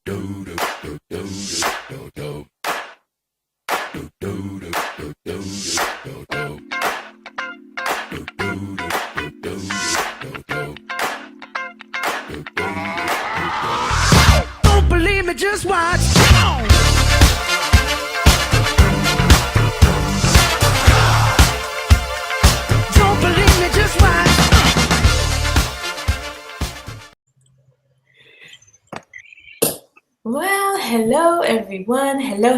Don't believe me, just watch. Don't believe me, just watch. Well, hello everyone. Hello,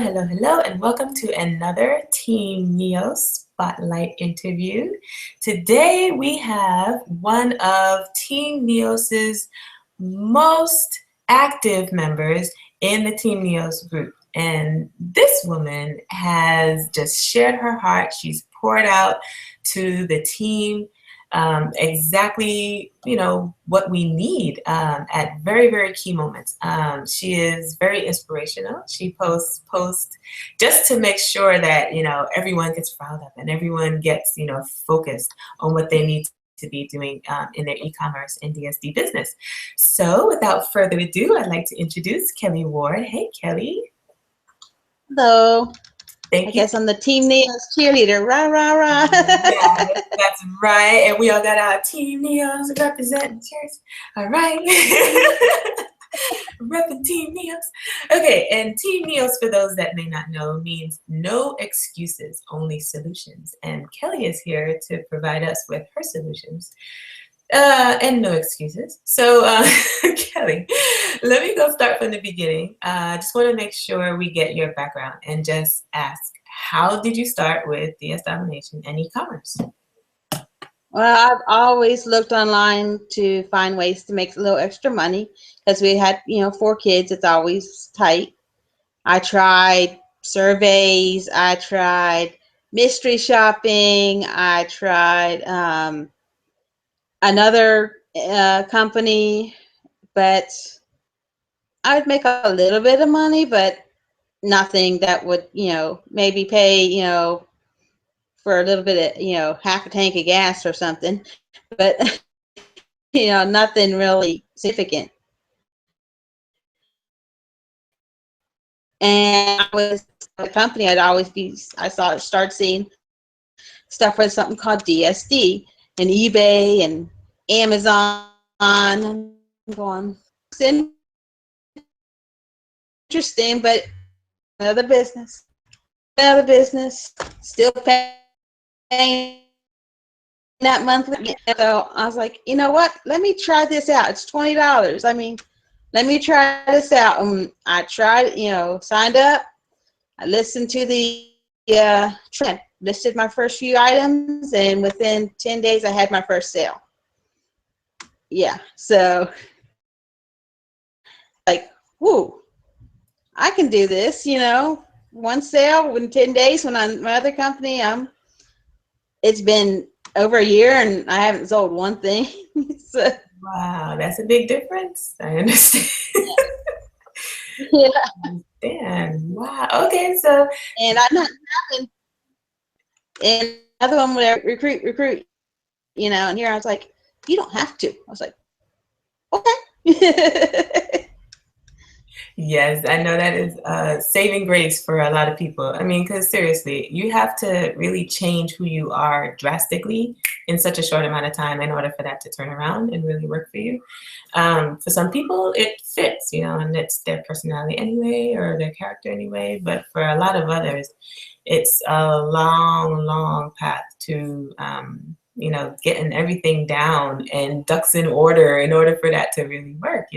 and welcome to another Team NEOS Spotlight interview. Today we have one of Team NEOS's most active members in the Team NEOS group. And this woman has just shared her heart. She's poured out to the team exactly, what we need at very, very key moments. She is very inspirational. She posts just to make sure that, everyone gets riled up and everyone gets, focused on what they need to be doing in their e-commerce and DSD business. So without further ado, I'd like to introduce Kelli Ward. Hey, Kelli. Hello. Thank I you. guess I'm the Team NEOS cheerleader. Rah, rah, rah. Yes, that's right. And we all got our Team NEOS representing. Cheers. All right. Repping Team NEOS. Okay, and Team NEOS, for those that may not know, means no excuses, only solutions. And Kelli is here to provide us with her solutions. And no excuses. So, Kelli, let me go start from the beginning. I just want to make sure we get your background and just ask, how did you start with DS Domination and e-commerce? Well, I've always looked online to find ways to make a little extra money because we had, 4 kids. It's always tight. I tried surveys. I tried mystery shopping. I tried another company, but I would make a little bit of money, but nothing that would, maybe pay, for a little bit of, half a tank of gas or something, but, nothing really significant. And I was a company, start seeing stuff with something called DSD and eBay and Amazon. And going, it's interesting, but another business, still paying that monthly. So I was like, you know what? Let me try this out. It's $20. I mean, let me try this out. I tried, signed up. I listened to the trend, listed my first few items, and within 10 days, I had my first sale. Yeah, so like, whoo, I can do this, one sale within 10 days. When I'm my other company, it's been over a year and I haven't sold one thing. So, Wow, that's a big difference. I understand. yeah. Damn. Wow. Okay, so. And I'm not having, and another one would recruit, and here I was like, you don't have to. I was like, okay. Yes, I know that is saving grace for a lot of people. I mean, because seriously, you have to really change who you are drastically in such a short amount of time in order for that to turn around and really work for you. For some people, it fits, and it's their personality anyway or their character anyway. But for a lot of others, it's a long, long path to, getting everything down and ducks in order for that to really work,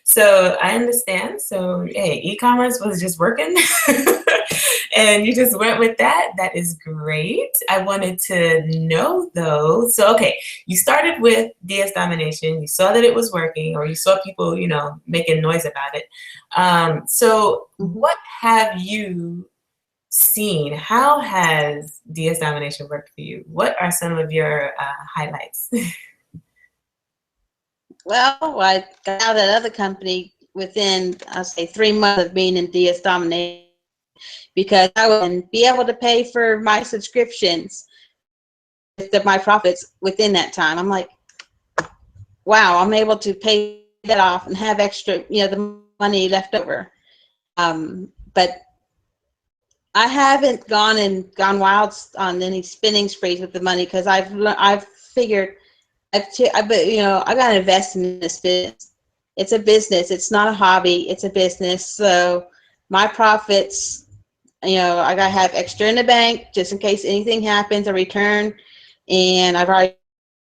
So I understand. So, hey, e-commerce was just working and you just went with that. That is great. I wanted to know though. So, okay, you started with DS Domination. You saw that it was working, or you saw people, making noise about it. So what have you seen? How has DS Domination worked for you? What are some of your highlights? Well, I got out of that other company within, I'll say, 3 months of being in DS Domination, because I would be able to pay for my subscriptions with my profits within that time. I'm like, wow, I'm able to pay that off and have extra, the money left over. But I haven't gone wild on any spending sprees with the money, because I've figured I got to invest in this business. It's a business. It's not a hobby. It's a business. So my profits, I got to have extra in the bank just in case anything happens, a return. And I've already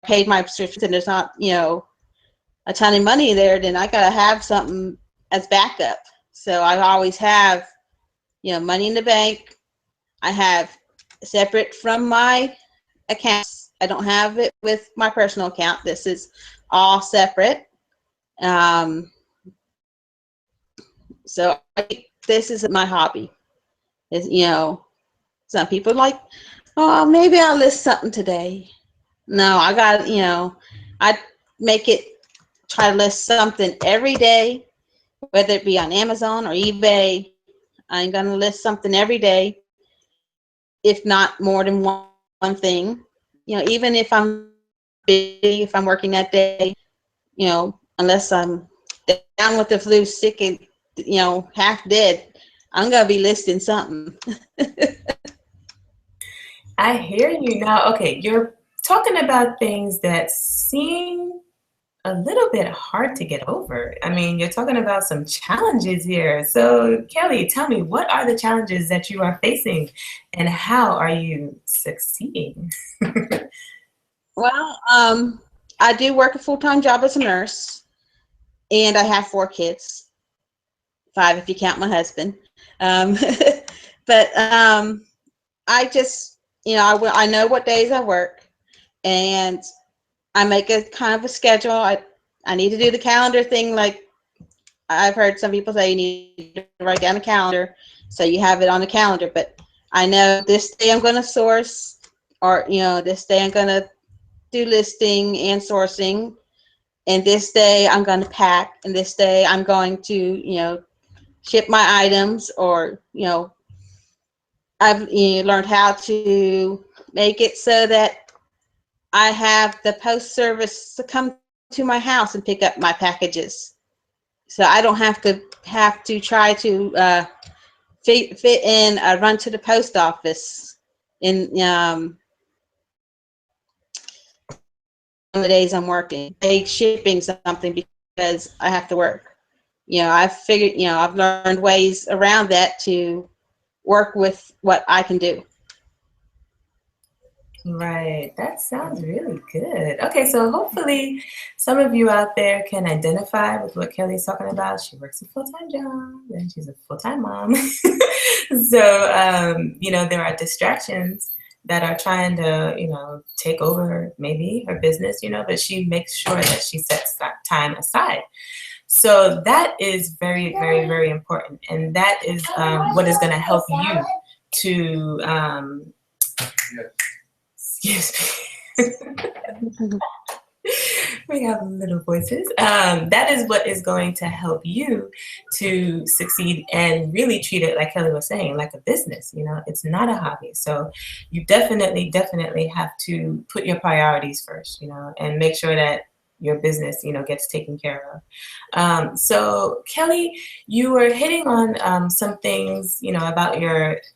paid my subscription, and there's not, a ton of money there, then I got to have something as backup. So I always have, money in the bank. I have separate from my accounts. I don't have it with my personal account. This is all separate. So this is my hobby. Some people are like, oh, maybe I'll list something today. No, I got, I try to list something every day, whether it be on Amazon or eBay. I'm going to list something every day, if not more than one thing. Even if I'm busy, if I'm working that day, unless I'm down with the flu, sick and, half dead, I'm going to be listing something. I hear you now. Okay, you're talking about things that seem a little bit hard to get over. I mean, you're talking about some challenges here. So, Kelli, tell me, what are the challenges that you are facing, and how are you succeeding? Well, I do work a full-time job as a nurse, and I have 4 kids, 5 if you count my husband. But I just, I know what days I work, and I make a kind of a schedule. I need to do the calendar thing. Like I've heard some people say you need to write down a calendar so you have it on the calendar. But I know this day I'm going to source, or this day I'm going to do listing and sourcing, and this day I'm going to pack, and this day I'm going to ship my items, or I've learned how to make it so that I have the post service to come to my house and pick up my packages, so I don't have to try to fit in a run to the post office in the days I'm working. Shipping something because I have to work. I've figured, I've learned ways around that to work with what I can do. Right, that sounds really good. Okay, so hopefully some of you out there can identify with what Kelli's talking about. She works a full-time job and she's a full-time mom. So, there are distractions that are trying to, take over maybe her business, but she makes sure that she sets that time aside. So that is very, very, very important. And that is what is going to help you to, excuse me. We have little voices. That is what is going to help you to succeed and really treat it, like Kelli was saying, like a business. It's not a hobby. So you definitely, definitely have to put your priorities first, and make sure that your business, gets taken care of. So Kelli, you were hitting on some things, about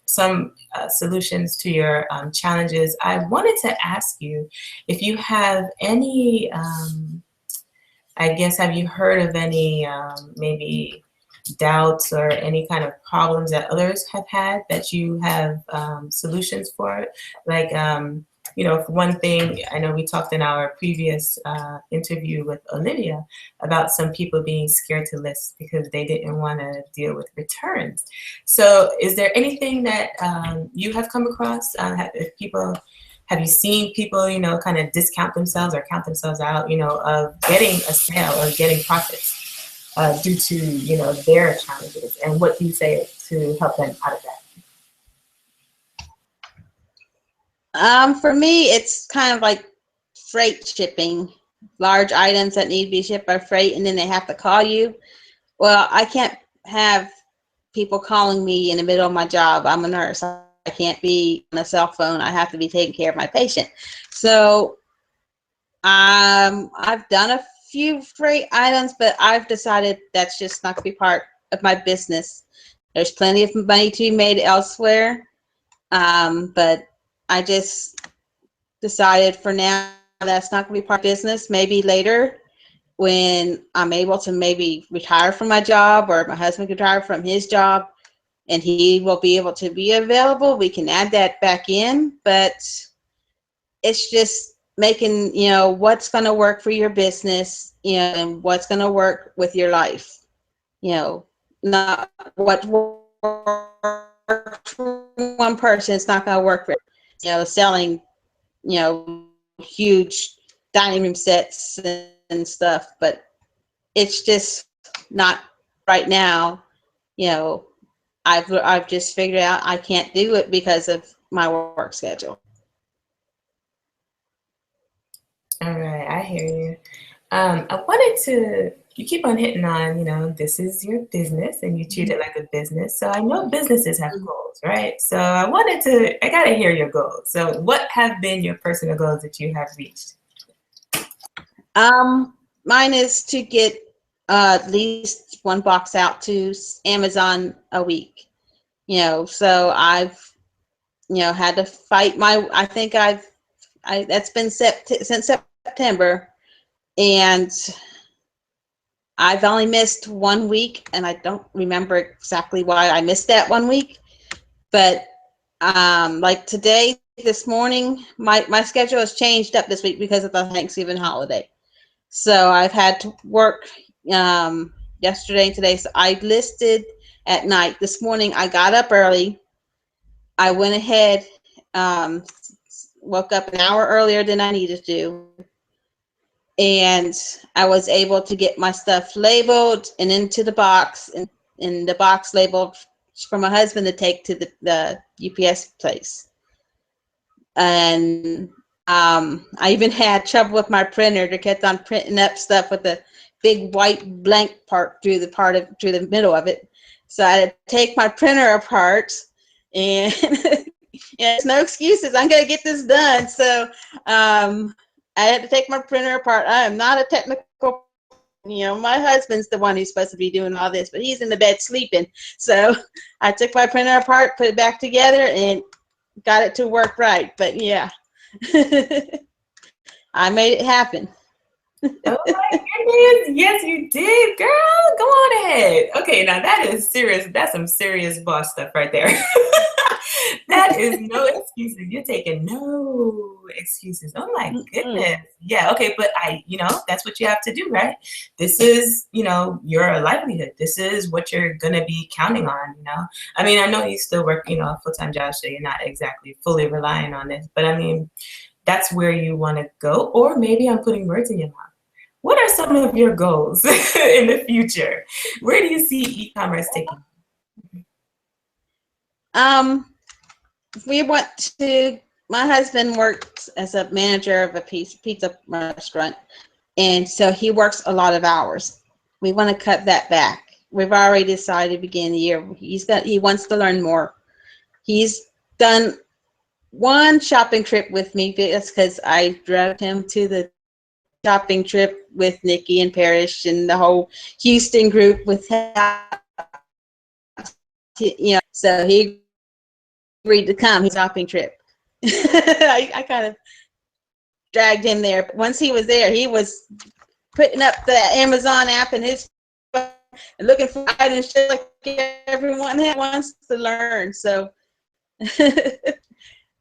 some solutions to your challenges. I wanted to ask you if you have any, have you heard of any maybe doubts or any kind of problems that others have had that you have solutions for? Like, for one thing, I know we talked in our previous interview with Olivia about some people being scared to list because they didn't want to deal with returns. So is there anything that you have come across? Have you seen people, kind of discount themselves or count themselves out, of getting a sale or getting profits due to, their challenges? And what do you say to help them out of that? For me, it's kind of like freight shipping, large items that need to be shipped by freight, and then they have to call you. Well, I can't have people calling me in the middle of my job. I'm a nurse. I can't be on a cell phone. I have to be taking care of my patient. So I've done a few free items, but I've decided that's just not going to be part of my business. There's plenty of money to be made elsewhere, but I just decided for now that's not going to be part of business. Maybe later when I'm able to maybe retire from my job, or my husband can retire from his job and he will be able to be available, we can add that back in. But it's just making, what's going to work for your business, and what's going to work with your life. Not what works for one person, it's not going to work for, selling, huge dining room sets and stuff, but it's just not right now. I've just figured out I can't do it because of my work schedule. All right, I hear you. I wanted to, you keep on hitting on, this is your business and you treat it like a business. So I know businesses have goals, right? So I got to hear your goals. So what have been your personal goals that you have reached? Mine is to get at least one box out to Amazon a week. So I've, had to fight I think that's been since September, and I've only missed 1 week, and I don't remember exactly why I missed that 1 week. But like today, this morning, my schedule has changed up this week because of the Thanksgiving holiday. So I've had to work yesterday and today. So I listed at night. This morning I got up early. I went ahead, woke up an hour earlier than I needed to, and I was able to get my stuff labeled and into the box, and in the box labeled for my husband to take to the UPS place. And I even had trouble with my printer. They kept on printing up stuff with the big white blank part through the middle of it. So I had to take my printer apart, and it's no excuses. I'm going to get this done. So I had to take my printer apart. I am not a technical, my husband's the one who's supposed to be doing all this, but he's in the bed sleeping. So I took my printer apart, put it back together, and got it to work right. But yeah, I made it happen. Oh my goodness. Yes, you did, girl. Go on ahead. Okay, now that is serious. That's some serious boss stuff right there. That is no excuses. You're taking no excuses. Oh my goodness. Yeah, okay, but that's what you have to do, right? This is, your livelihood. This is what you're gonna be counting on, I mean, I know you still work, a full-time job, so you're not exactly fully relying on this, but I mean, that's where you want to go. Or maybe I'm putting words in your mouth. What are some of your goals in the future? Where do you see e-commerce taking? My husband works as a manager of a pizza restaurant, and so he works a lot of hours. We want to cut that back. We've already decided to begin the year. He wants to learn more. He's done one shopping trip with me because I drove him to the shopping trip with Nikki and Parrish and the whole Houston group so he agreed to come. His shopping trip. I kind of dragged him there. But once he was there, he was putting up the Amazon app and his phone and looking for items just like everyone wants to learn. So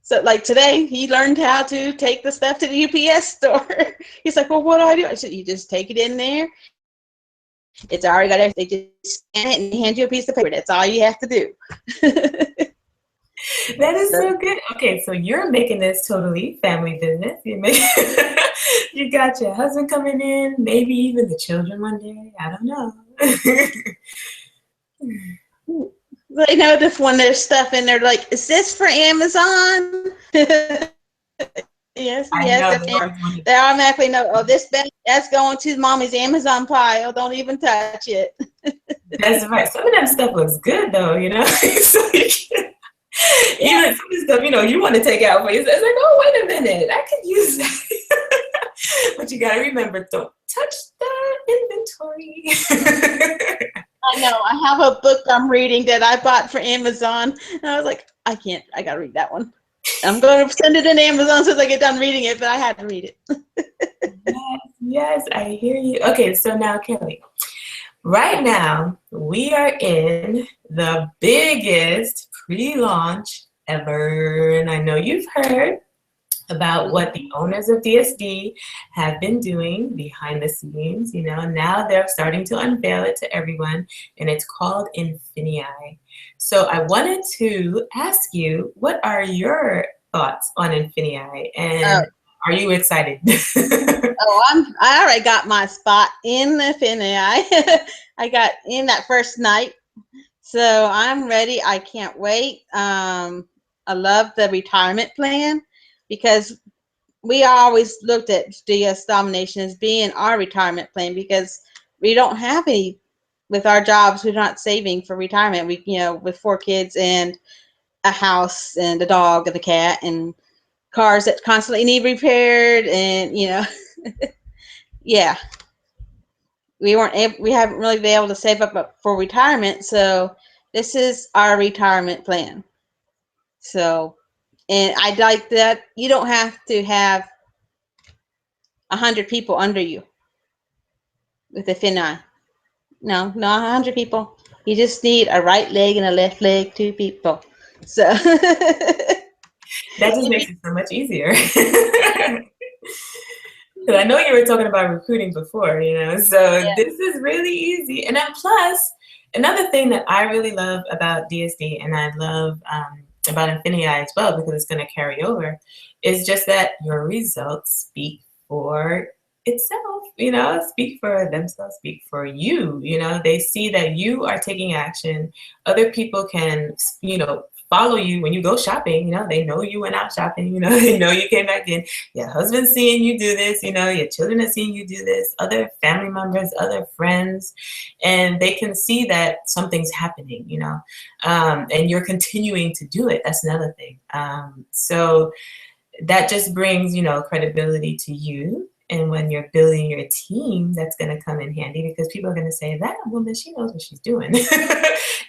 so like today, he learned how to take the stuff to the UPS store. He's like, well, what do I do? I said, you just take it in there. It's already got everything. They just scan it and hand you a piece of paper. That's all you have to do. That is so good. Okay, so you're making this totally family business. You got your husband coming in, maybe even the children one day. I don't know. They know this when there's stuff in there, like, is this for Amazon? Yes. They automatically know, oh, that's going to mommy's Amazon pile. Don't even touch it. That's right. Some of that stuff looks good, though, So even some of the stuff, you want to take out for yourself. It's like, oh, wait a minute. I could use that. But you gotta remember, don't touch the inventory. I know. I have a book I'm reading that I bought for Amazon, and I was like, I can't. I gotta read that one. I'm going to send it in Amazon as soon as I get done reading it, but I had to read it. Yes, yes, I hear you. Okay, so now, Kelly, right now we are in the biggest pre-launch ever, and I know you've heard about what the owners of DSD have been doing behind the scenes. You know, now they're starting to unveil it to everyone, and it's called Infinii. So I wanted to ask you, what are your thoughts on Infinii, and are you excited? I already got my spot in the Infinii. I got in that first night, so I'm ready. I can't wait. I love the retirement plan because we always looked at DS Domination as being our retirement plan because we don't have any with our jobs. We're not saving for retirement. We, you know, with 4 kids and a house and a dog and a cat and cars that constantly need repaired, and you know, yeah, we haven't really been able to save up for retirement. So this is our retirement plan. So, and I like that you don't have to have 100 people under you with a Finai. No, not 100 people. You just need a right leg and a left leg, 2 people. So That just makes it so much easier. Because I know you were talking about recruiting before, you know, so yeah. this is really easy. And then plus, another thing that I really love about DSD, and I love about Infinii as well, because it's going to carry over, is just that your results speak for itself, you know, speak for themselves, speak for you. You know, they see that you are taking action. Other people can, you know, follow you when you go shopping. You know, they know you went out shopping. You know, they know you came back in. Your husband's seeing you do this. You know, your children are seeing you do this. Other family members, other friends, and they can see that something's happening. You know, and you're continuing to do it. That's another thing. So that just brings, you know, credibility to you. And when you're building your team, that's going to come in handy because people are going to say, that woman, she knows what she's doing.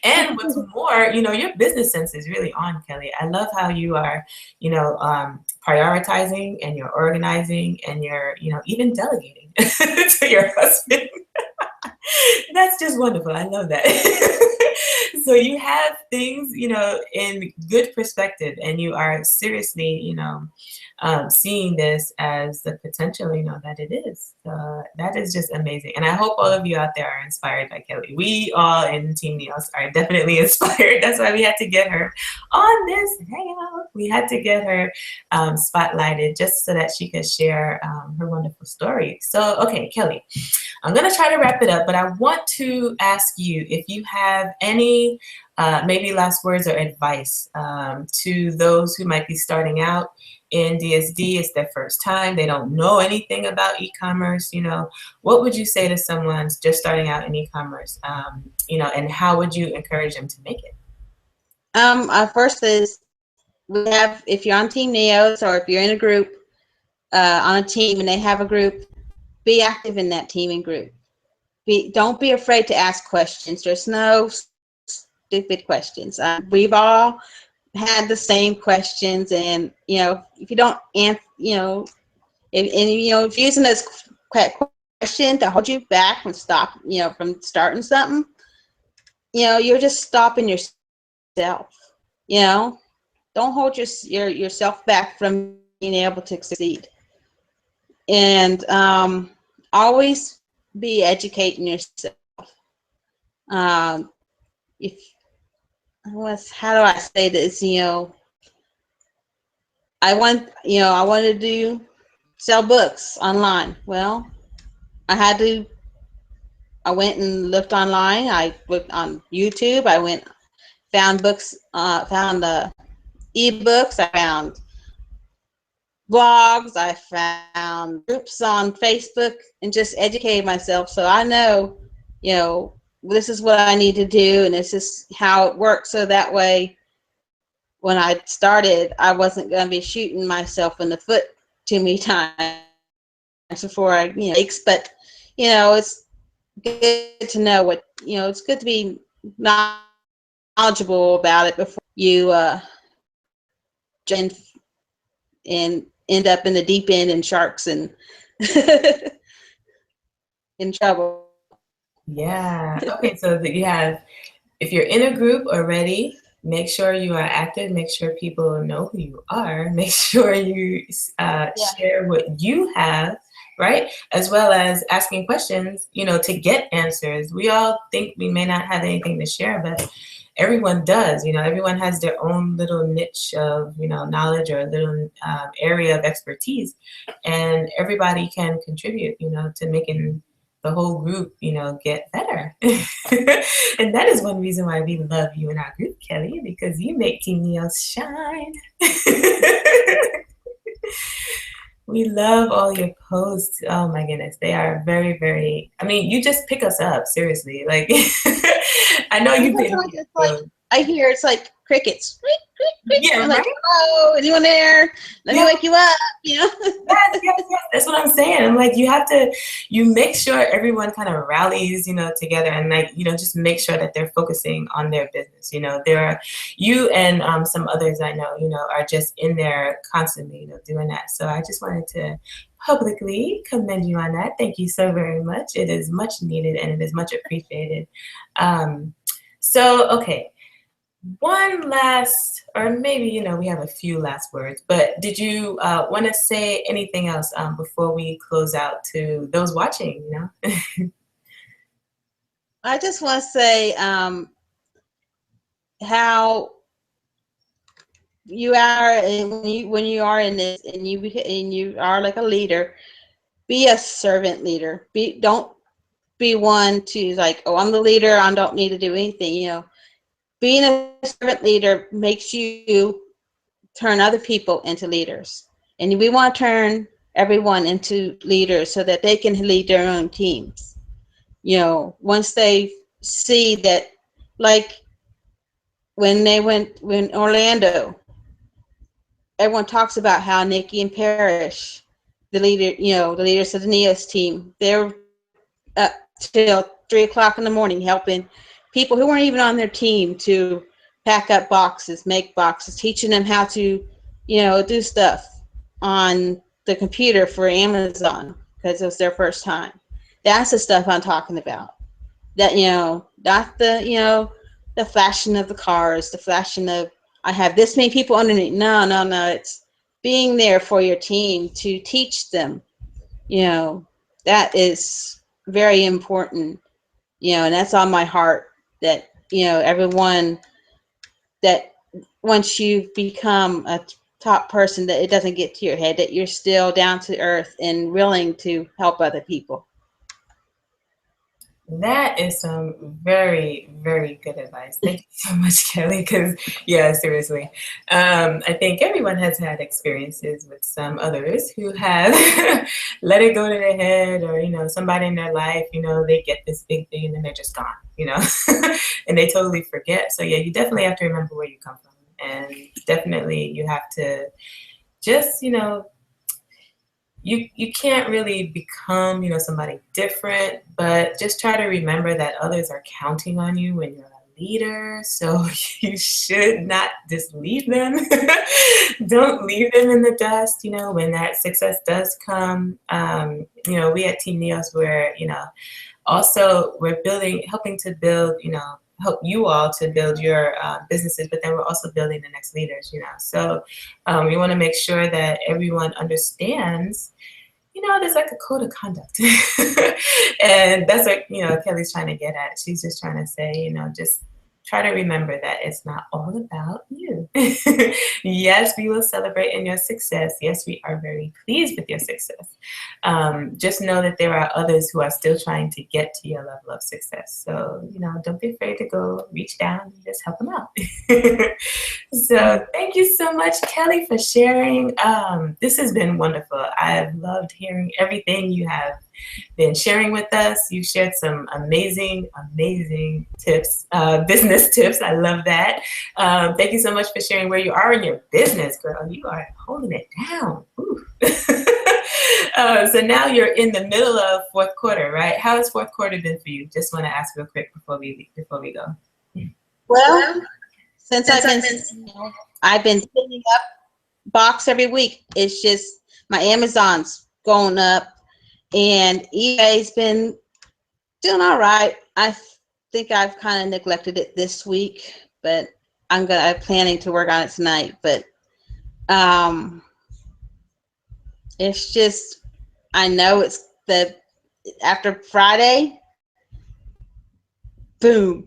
And what's more, you know, your business sense is really on, Kelly. I love how you are, you know, prioritizing, and you're organizing, and you're, you know, even delegating to your husband. That's just wonderful. I love that. So you have things, you know, in good perspective, and you are seriously, you know, seeing this as the potential, you know, that it is. That is just amazing. And I hope all of you out there are inspired by Kelly. We all in Team NEOS are definitely inspired. That's why we had to get her on this hangout. We had to get her spotlighted just so that she could share her wonderful story. So, okay, Kelly, I'm going to try to wrap it up, but I want to ask you if you have any maybe last words or advice to those who might be starting out in DSD. It's their first time. They don't know anything about e-commerce. You know, what would you say to someone just starting out in e-commerce, you know, and how would you encourage them to make it? First is, we have, if you're on Team NEOS or if you're in a group, on a team and they have a group, be active in that team and group. Don't be afraid to ask questions. There's no stupid questions. We've all had the same questions, and you know, if you don't answer, you know, if you're using this question to hold you back from from starting something, you know, you're just stopping yourself. You know, don't hold yourself back from being able to succeed, and always be educating yourself. If how do I say this? You know, I want to sell books online. Well, I went and looked online. I looked on YouTube. I found books, found ebooks. I found blogs. I found groups on Facebook, and just educated myself. So I know, you know, this is what I need to do, and this is how it works. So that way, when I started, I wasn't going to be shooting myself in the foot too many times. before I, aches, but it's good to know what, it's good to be knowledgeable about it before you jump and end up in the deep end and sharks and in trouble. Yeah. Okay. So that you have, if you're in a group already, make sure you are active. Make sure people know who you are. Make sure you share what you have, right? As well as asking questions, to get answers. We all think we may not have anything to share, but everyone does. Everyone has their own little niche of, knowledge or a little area of expertise, and everybody can contribute, to making the whole group, get better. And that is one reason why we love you in our group, Kelli, because you make Team NEOS shine. We love all your posts. Oh my goodness. They are very, very, you just pick us up, seriously. Like, I know you've been. It's like, I hear it's like crickets. Yeah, I'm right? like, hello, anyone there? Let me wake you up, Yes. That's what I'm saying. I'm like, you make sure everyone kind of rallies, together, and like, just make sure that they're focusing on their business. There are you and some others I know, are just in there constantly, doing that. So I just wanted to publicly commend you on that. Thank you so very much. It is much needed and it is much appreciated. So, okay. One last, or maybe, we have a few last words, but did you want to say anything else before we close out to those watching, I just want to say how you are, and when you are in this, and you are like a leader, be a servant leader. Don't be one to like, oh, I'm the leader, I don't need to do anything. Being a servant leader makes you turn other people into leaders. And we want to turn everyone into leaders so that they can lead their own teams. Once they see that, like when Orlando, everyone talks about how Nikki and Parrish, the leaders of the NEOS team, they're up till 3 o'clock in the morning helping people who weren't even on their team to pack up boxes, make boxes, teaching them how to, do stuff on the computer for Amazon because it was their first time. That's the stuff I'm talking about. That, not the flashing of the cars, the flashing of, I have this many people underneath. No. It's being there for your team to teach them. That is very important. And that's on my heart, that, everyone, that once you become a top person, that it doesn't get to your head, that you're still down to earth and willing to help other people. That is some very, very good advice. Thank you so much, Kelli, because, yeah, seriously. I think everyone has had experiences with some others who have let it go to their head, or, somebody in their life, they get this big thing and then they're just gone, and they totally forget. So, yeah, you definitely have to remember where you come from. And definitely you have to just, you can't really become, somebody different, but just try to remember that others are counting on you when you're a leader. So you should not just leave them. Don't leave them in the dust, when that success does come. We at Team NEOS, where, also we're helping to build, help you all to build your businesses, but then we're also building the next leaders, So we want to make sure that everyone understands, there's like a code of conduct. And that's what, Kelli's trying to get at. She's just trying to say, just try to remember that it's not all about you. Yes, we will celebrate in your success. Yes, we are very pleased with your success. Just know that there are others who are still trying to get to your level of success. So, don't be afraid to go reach down and just help them out. So thank you so much, Kelli, for sharing. This has been wonderful. I've loved hearing everything you have been sharing with us. You shared some amazing, amazing tips, business tips. I love that. Thank you so much for sharing where you are in your business, girl. You are holding it down. So now you're in the middle of fourth quarter, right? How has fourth quarter been for you? Just want to ask real quick before we go. Well, since I've been filling up box every week. It's just my Amazon's going up, and eBay's been doing all right. I think I've kind of neglected it this week, but I'm planning to work on it tonight. But it's just, I know it's after Friday, boom.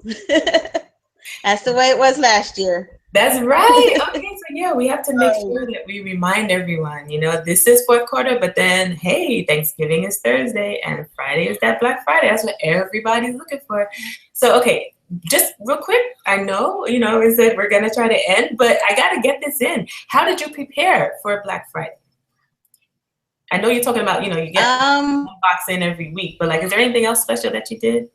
That's the way it was last year. That's right. Okay, so yeah, we have to make sure that we remind everyone, this is fourth quarter, but then, hey, Thanksgiving is Thursday and Friday is that Black Friday. That's what everybody's looking for. So, okay, just real quick, I know, is that we're going to try to end, but I got to get this in. How did you prepare for Black Friday? I know you're talking about, you get one box in every week, but like, is there anything else special that you did?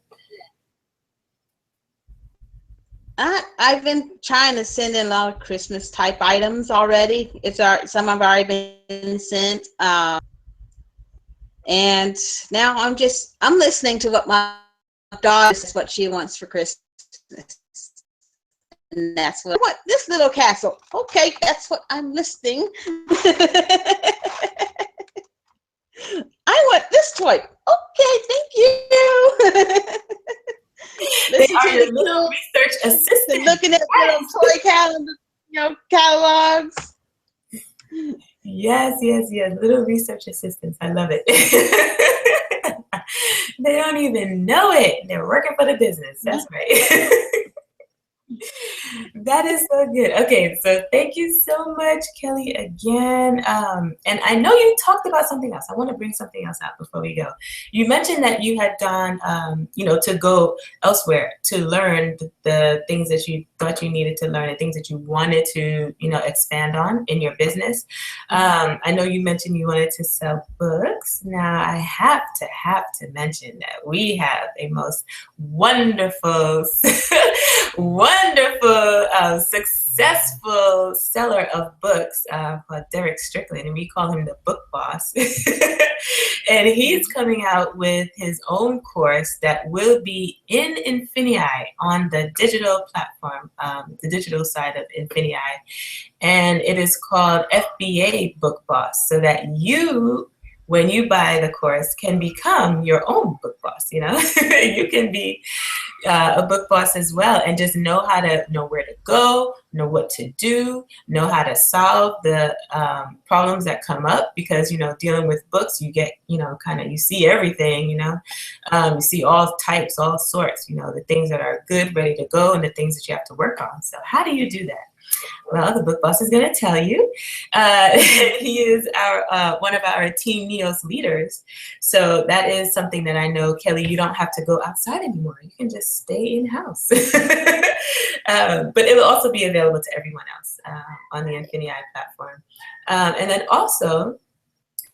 I've been trying to send in a lot of Christmas type items already. Some have already been sent, and now I'm listening to what my daughter says what she wants for Christmas, and that's what this little castle. Okay, that's what I'm listening. I want this toy. Okay, thank you. They are your little research assistant. Looking at little toy calendar, catalogs. Yes, little research assistants. I love it. They don't even know it. They're working for the business. That's right. That is so good. Okay, so thank you so much, Kelli, again. And I know you talked about something else. I want to bring something else out before we go. You mentioned that you had gone, to go elsewhere to learn the things that you thought you needed to learn, the things that you wanted to, expand on in your business. I know you mentioned you wanted to sell books. Now, I have to mention that we have a most wonderful, successful seller of books called Derek Strickland, and we call him the book boss. And he's coming out with his own course that will be in Infinii on the digital platform, the digital side of Infinii. And it is called FBA Book Boss, so that you, when you buy the course, can become your own book boss. You can be a book boss as well, and just know where to go, know what to do, know how to solve the problems that come up, because dealing with books, you get you see everything. You see all types, all sorts, the things that are good, ready to go, and the things that you have to work on. So how do you do that? Well, the book boss is going to tell you. He is one of our Team NEOS leaders. So that is something that I know, Kelli, you don't have to go outside anymore. You can just stay in-house. But it will also be available to everyone else on the Infinii platform. And then also,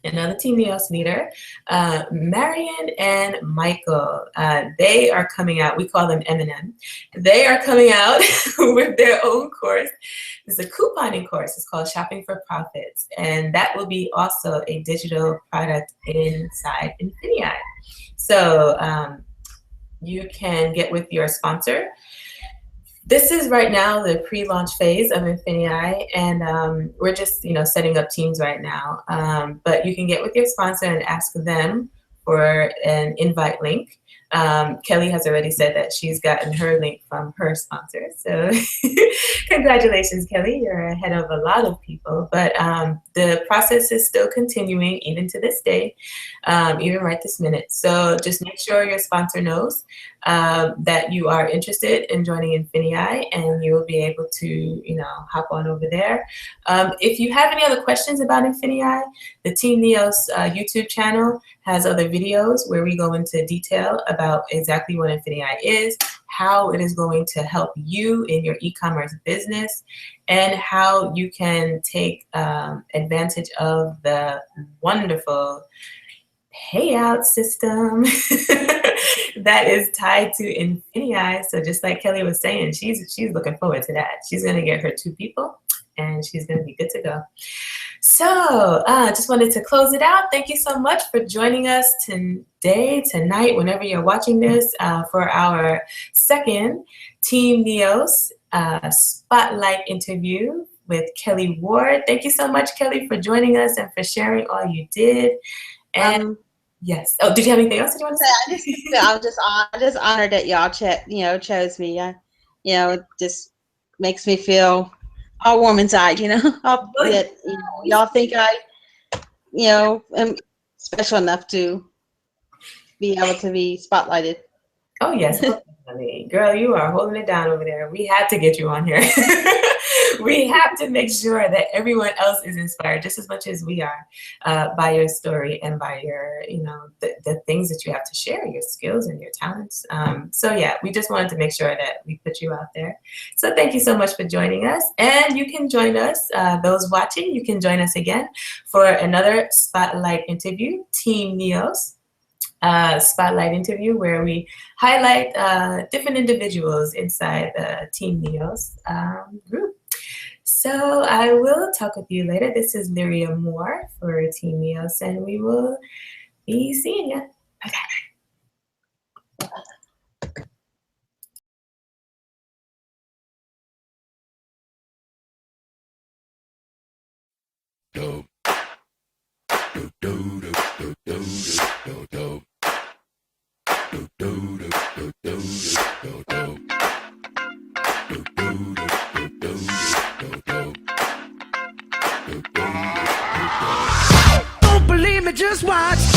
another Team NEOS leader, Marion and Michael. They are coming out. We call them M&M. They are coming out with their own course. It's a couponing course. It's called Shopping for Profits. And that will be also a digital product inside Infinii. So you can get with your sponsor. This is right now the pre-launch phase of Infinii, and we're just setting up teams right now. But you can get with your sponsor and ask them for an invite link. Kelli has already said that she's gotten her link from her sponsor. So congratulations, Kelli. You're ahead of a lot of people. But the process is still continuing even to this day, even right this minute. So just make sure your sponsor knows that you are interested in joining Infinii, and you will be able to, hop on over there. If you have any other questions about Infinii, the Team NEOS YouTube channel has other videos where we go into detail about exactly what Infinii is, how it is going to help you in your e-commerce business, and how you can take advantage of the wonderful payout system that is tied to Infinii. So just like Kelli was saying, she's looking forward to that. She's going to get her 2 people and she's going to be good to go. So just wanted to close it out. Thank you so much for joining us today, tonight, whenever you're watching this, for our second Team NEOS Spotlight interview with Kelli Ward. Thank you so much, Kelli, for joining us and for sharing all you did. And yes. Oh, did you have anything else that you want to say? I'm just honored that y'all chose me. It just makes me feel all warm inside, that y'all think I, am special enough to be able to be spotlighted. Oh, yes. Definitely. Girl, you are holding it down over there. We had to get you on here. We have to make sure that everyone else is inspired just as much as we are by your story and by your, the things that you have to share, your skills and your talents. So yeah, we just wanted to make sure that we put you out there. So thank you so much for joining us. And you can join us, those watching, you can join us again for another Spotlight interview, Team NEOS. Spotlight interview where we highlight different individuals inside the Team NEOS group. So I will talk with you later. This is Lyria Moore for Team NEOS, and we will be seeing you. Okay. Do, do, do, do, do, do, do, do. Do, do, do, do, do, do, do. Do, do, do, do, do, do, do. Do, do, do, do. Don't believe me, just watch.